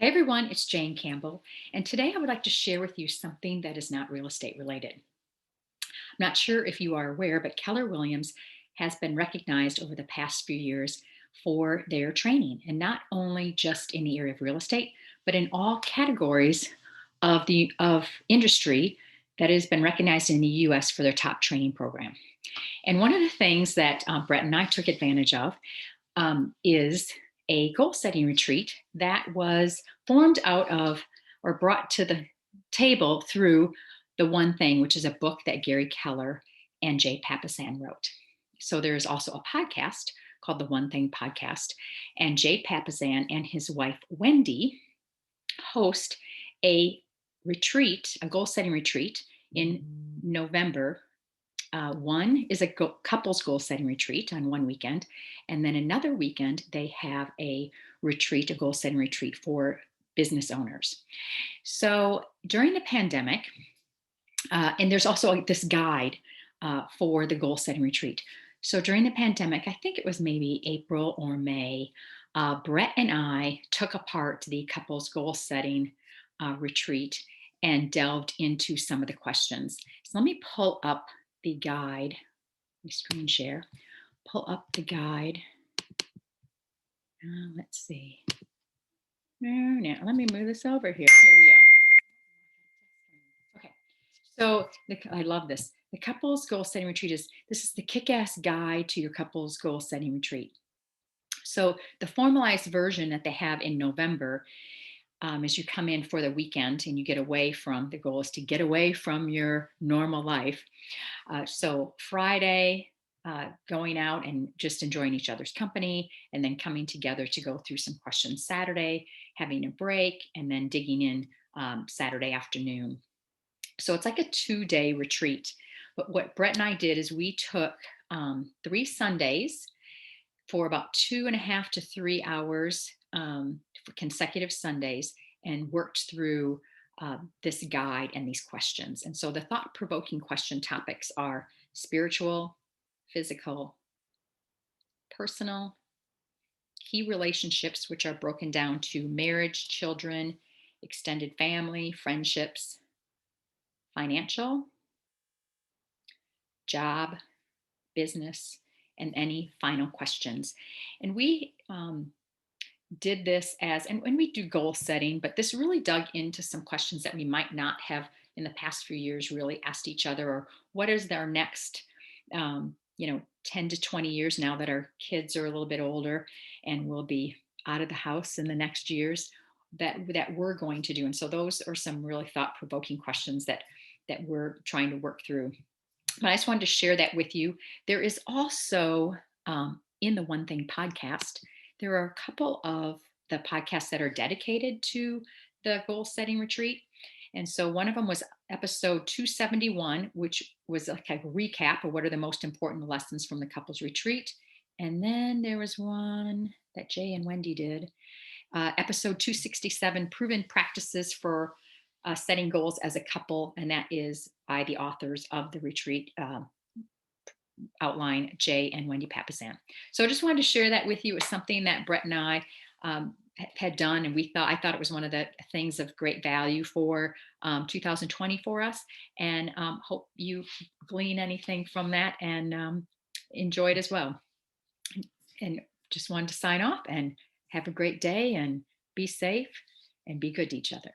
Hey everyone, it's Jane Campbell, and today I would like to share with you something that is not real estate related. I'm not sure if you are aware, but Keller Williams has been recognized over the past few years for their training, and not only just in the area of real estate, but in all categories of industry that has been recognized in the U.S. for their top training program. And one of the things that Brett and I took advantage of is a goal setting retreat that was formed out of or brought to the table through The One Thing, which is a book that Gary Keller and Jay Papasan wrote. So there's also a podcast called The One Thing Podcast, and Jay Papasan and his wife Wendy host a retreat, a goal setting retreat in November. One is a couples goal setting retreat on one weekend. And then another weekend, they have a retreat, a goal setting retreat for business owners. So during the pandemic, and there's also this guide for the goal setting retreat. So during the pandemic, I think it was maybe April or May, Brett and I took apart the couples goal setting retreat and delved into some of the questions. So let me pull up the guide. Let me screen share. Pull up the guide. Let's see. Now, let me move this over here. Here we go. Okay. So I love this. The couples goal setting retreat is the kick-ass guide to your couples goal setting retreat. So the formalized version that they have in November is you come in for the weekend and you get away from, the goal is to get away from your normal life. So Friday, going out and just enjoying each other's company, and then coming together to go through some questions Saturday, having a break, and then digging in Saturday afternoon. So it's like a 2-day retreat. But what Brett and I did is we took 3 Sundays for about 2.5 to 3 hours for consecutive Sundays and worked through this guide and these questions. And so the thought provoking question topics are spiritual, physical, personal, key relationships, which are broken down to marriage, children, extended family, friendships, financial, job, business, and any final questions. And we did this as, and when we do goal setting, but this really dug into some questions that we might not have in the past few years really asked each other, or what is their next, 10 to 20 years now that our kids are a little bit older and will be out of the house in the next years that we're going to do. And so those are some really thought provoking questions that we're trying to work through. But I just wanted to share that with you. There is also in the One Thing podcast, there are a couple of the podcasts that are dedicated to the goal setting retreat. And so one of them was episode 271, which was like a recap of what are the most important lessons from the couples retreat. And then there was one that Jay and Wendy did, episode 267, proven practices for setting goals as a couple. And that is by the authors of the retreat outline, Jay and Wendy Papasan. So I just wanted to share that with you. It was something that Brett and I had done, and I thought it was one of the things of great value for 2020 for us, and hope you glean anything from that and enjoy it as well. And just wanted to sign off and have a great day and be safe and be good to each other.